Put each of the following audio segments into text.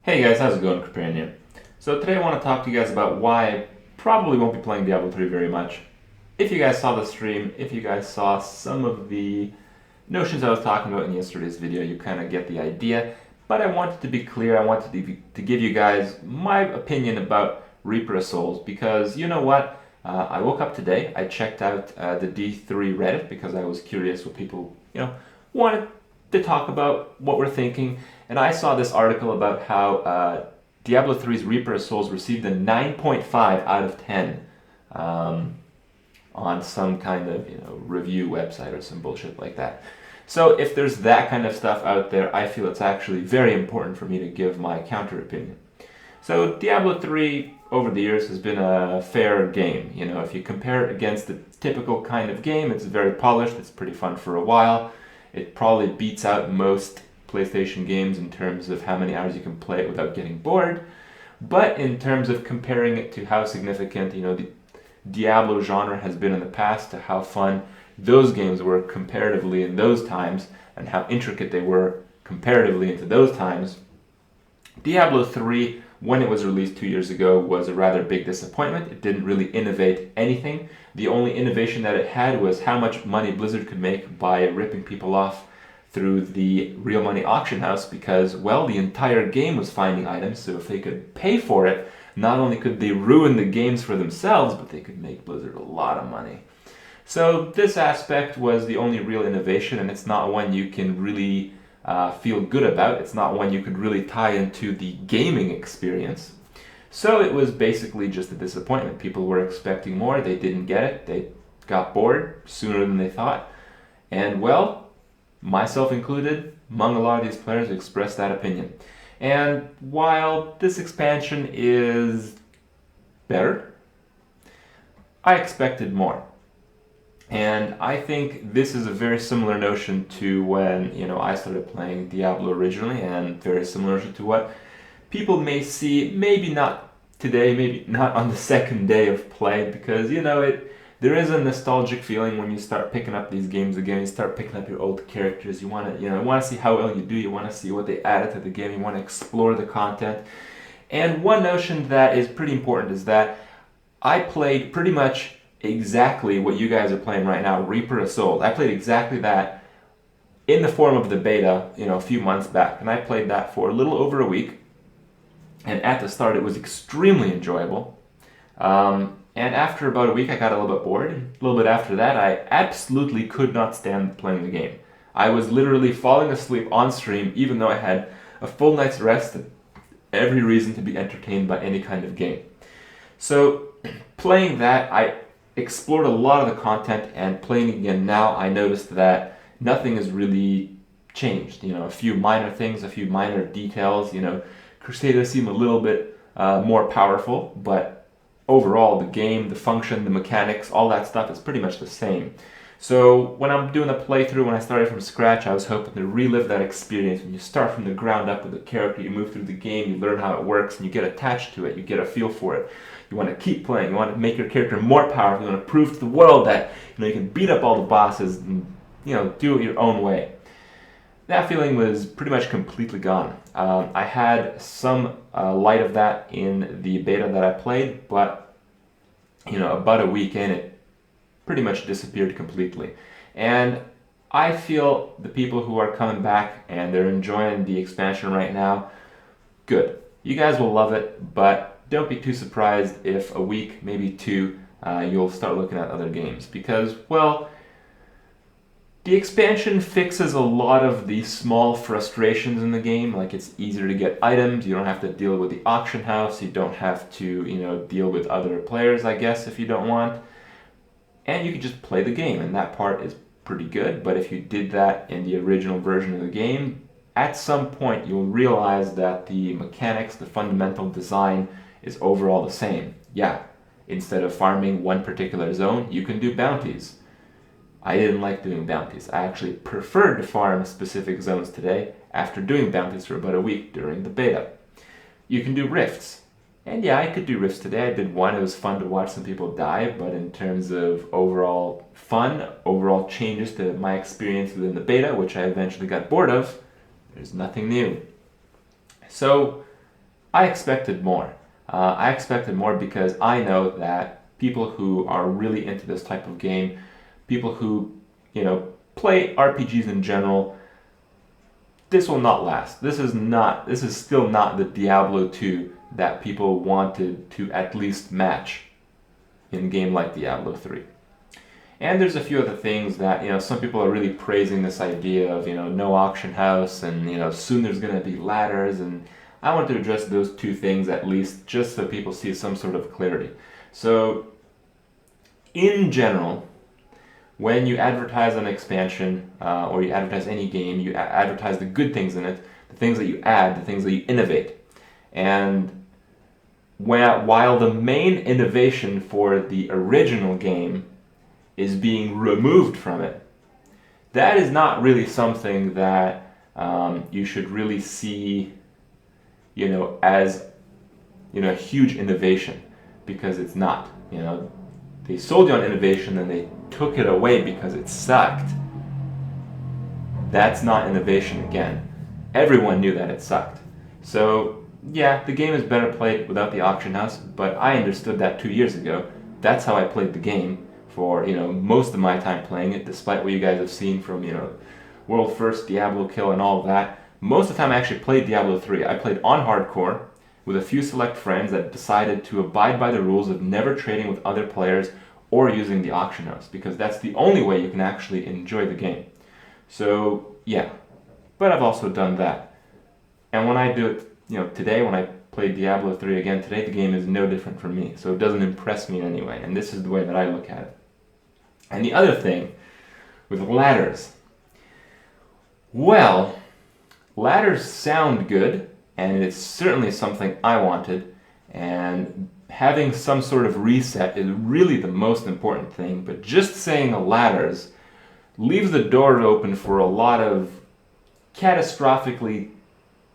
Hey guys, how's it going? Kripp here. So today I want to talk to you guys about why I probably won't be playing Diablo 3 very much. If you guys saw the stream, if you guys saw some of the notions I was talking about in yesterday's video, you kind of get the idea. But I wanted to be clear, I wanted to give you guys my opinion about Reaper of Souls, because you know what? I woke up today, I checked out the D3 Reddit because I was curious what people, wanted to talk about, what we're thinking, and I saw this article about how Diablo 3's Reaper of Souls received a 9.5 out of 10 on some kind of review website or some bullshit like that. So if there's that kind of stuff out there, I feel it's actually very important for me to give my counter opinion. So Diablo 3 over the years has been a fair game. If you compare it against the typical kind of game, it's very polished, it's pretty fun for a while. It probably beats out most PlayStation games in terms of how many hours you can play it without getting bored. But in terms of comparing it to how significant, the Diablo genre has been in the past, to how fun those games were comparatively in those times, and how intricate they were comparatively into those times, Diablo 3, when it was released 2 years ago, was a rather big disappointment. It didn't really innovate anything. The only innovation that it had was how much money Blizzard could make by ripping people off through the real money auction house, because, well, the entire game was finding items, so if they could pay for it, not only could they ruin the games for themselves, but they could make Blizzard a lot of money. So this aspect was the only real innovation, and it's not one you can really feel good about. It's not one you could really tie into the gaming experience. So it was basically just a disappointment. People were expecting more, they didn't get it, they got bored sooner than they thought. And well, myself included, among a lot of these players expressed that opinion. And while this expansion is better, I expected more. And I think this is a very similar notion to when, I started playing Diablo originally, and very similar to what people may see, maybe not today, maybe not on the second day of play, because, there is a nostalgic feeling when you start picking up these games again. You start picking up your old characters. You want to see how well you do. You want to see what they added to the game. You want to explore the content. And one notion that is pretty important is that I played pretty much exactly what you guys are playing right now, Reaper of Souls. I played exactly that in the form of the beta, a few months back, and I played that for a little over a week. And at the start, it was extremely enjoyable. And after about a week, I got a little bit bored. A little bit after that, I absolutely could not stand playing the game. I was literally falling asleep on stream, even though I had a full night's rest and every reason to be entertained by any kind of game. So playing that, I explored a lot of the content, and playing again now, I noticed that nothing has really changed. A few minor things, a few minor details. Crusaders seem a little bit more powerful, but overall, the game, the function, the mechanics, all that stuff is pretty much the same. So when I'm doing a playthrough, when I started from scratch, I was hoping to relive that experience. When you start from the ground up with a character, you move through the game, you learn how it works, and you get attached to it, you get a feel for it. You want to keep playing, you want to make your character more powerful, you want to prove to the world that you can beat up all the bosses and do it your own way. That feeling was pretty much completely gone. I had some light of that in the beta that I played, but about a week in, it pretty much disappeared completely. And I feel the people who are coming back and they're enjoying the expansion right now, good. You guys will love it, but don't be too surprised if a week, maybe two, you'll start looking at other games, because, well, the expansion fixes a lot of the small frustrations in the game. Like, it's easier to get items, you don't have to deal with the auction house, you don't have to, deal with other players, I guess, if you don't want. And you can just play the game, and that part is pretty good. But if you did that in the original version of the game, at some point you'll realize that the mechanics, the fundamental design is overall the same. Yeah, instead of farming one particular zone, you can do bounties. I didn't like doing bounties. I actually preferred to farm specific zones today after doing bounties for about a week during the beta. You can do rifts. And yeah, I could do rifts today. I did one. It was fun to watch some people die, but in terms of overall fun, overall changes to my experience within the beta, which I eventually got bored of, there's nothing new. So I expected more. I expected more because I know that people who are really into this type of game, people who, play RPGs in general, this will not last. This is still not the Diablo 2 that people wanted to at least match in a game like Diablo 3. And there's a few other things that, some people are really praising this idea of, no auction house and, soon there's going to be ladders, and I want to address those two things at least just so people see some sort of clarity. So, in general, when you advertise an expansion or you advertise any game, you advertise the good things in it, the things that you add, the things that you innovate. And while the main innovation for the original game is being removed from it, that is not really something that you should really see, as a huge innovation, because it's not. They sold you on innovation and they took it away because it sucked. That's not innovation again. Everyone knew that it sucked. So yeah, the game is better played without the auction house, but I understood that 2 years ago. That's how I played the game for most of my time playing it, despite what you guys have seen from World First, Diablo Kill, and all of that. Most of the time I actually played Diablo 3. I played on hardcore with a few select friends that decided to abide by the rules of never trading with other players or using the auction house, because that's the only way you can actually enjoy the game. So yeah, but I've also done that. And when I do it, today when I play Diablo 3 again, today the game is no different from me, so it doesn't impress me in any way, and this is the way that I look at it. And the other thing, with ladders, well, ladders sound good, and it's certainly something I wanted, and having some sort of reset is really the most important thing, but just saying ladders leaves the door open for a lot of catastrophically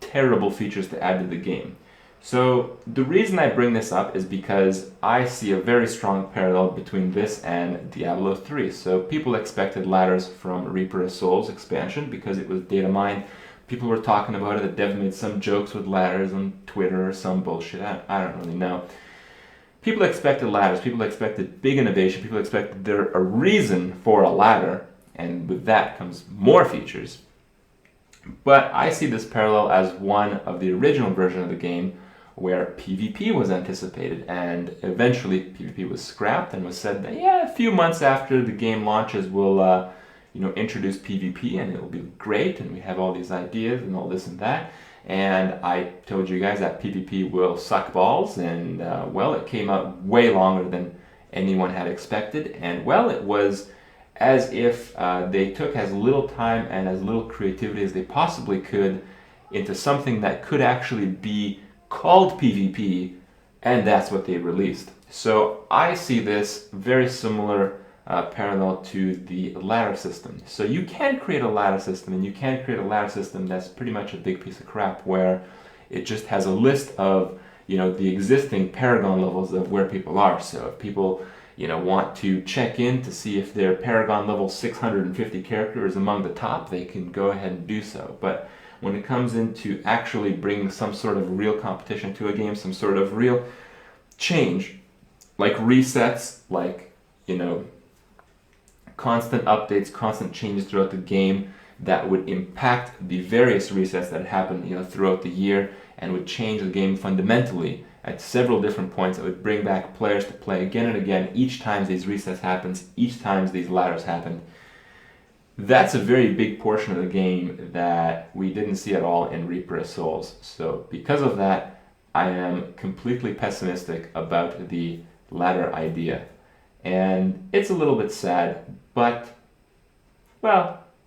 terrible features to add to the game. So the reason I bring this up is because I see a very strong parallel between this and Diablo 3. So people expected ladders from Reaper of Souls expansion because it was data mined. People were talking about it. The dev made some jokes with ladders on Twitter or some bullshit. I don't really know. People expected ladders. People expected big innovation. People expected there a reason for a ladder, and with that comes more features. But I see this parallel as one of the original version of the game where PvP was anticipated, and eventually PvP was scrapped and was said that, yeah, a few months after the game launches we'll introduce PvP and it will be great, and we have all these ideas and all this and that. And I told you guys that PvP will suck balls, and it came out way longer than anyone had expected, and it was as if they took as little time and as little creativity as they possibly could into something that could actually be called PvP, and that's what they released. So I see this very similar parallel to the ladder system. So you can create a ladder system, and you can create a ladder system that's pretty much a big piece of crap, where it just has a list of the existing Paragon levels of where people are. So if people want to check in to see if their Paragon level 650 character is among the top, they can go ahead and do so. But when it comes into actually bringing some sort of real competition to a game, some sort of real change, like resets, like constant updates, constant changes throughout the game that would impact the various resets that happen throughout the year and would change the game fundamentally at several different points. It would bring back players to play again and again each time these resets happens, each time these ladders happen. That's a very big portion of the game that we didn't see at all in Reaper of Souls. So because of that, I am completely pessimistic about the ladder idea. And it's a little bit sad, but,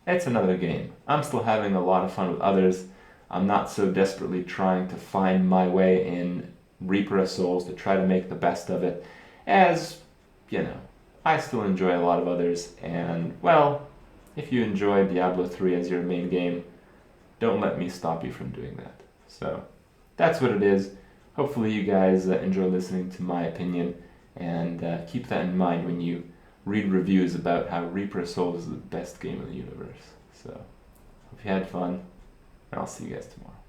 it's another game. I'm still having a lot of fun with others. I'm not so desperately trying to find my way in Reaper of Souls to try to make the best of it, as, I still enjoy a lot of others, and, if you enjoy Diablo 3 as your main game, don't let me stop you from doing that. So, that's what it is. Hopefully you guys enjoy listening to my opinion, and keep that in mind when you read reviews about how Reaper of Souls is the best game in the universe. So, hope you had fun, and I'll see you guys tomorrow.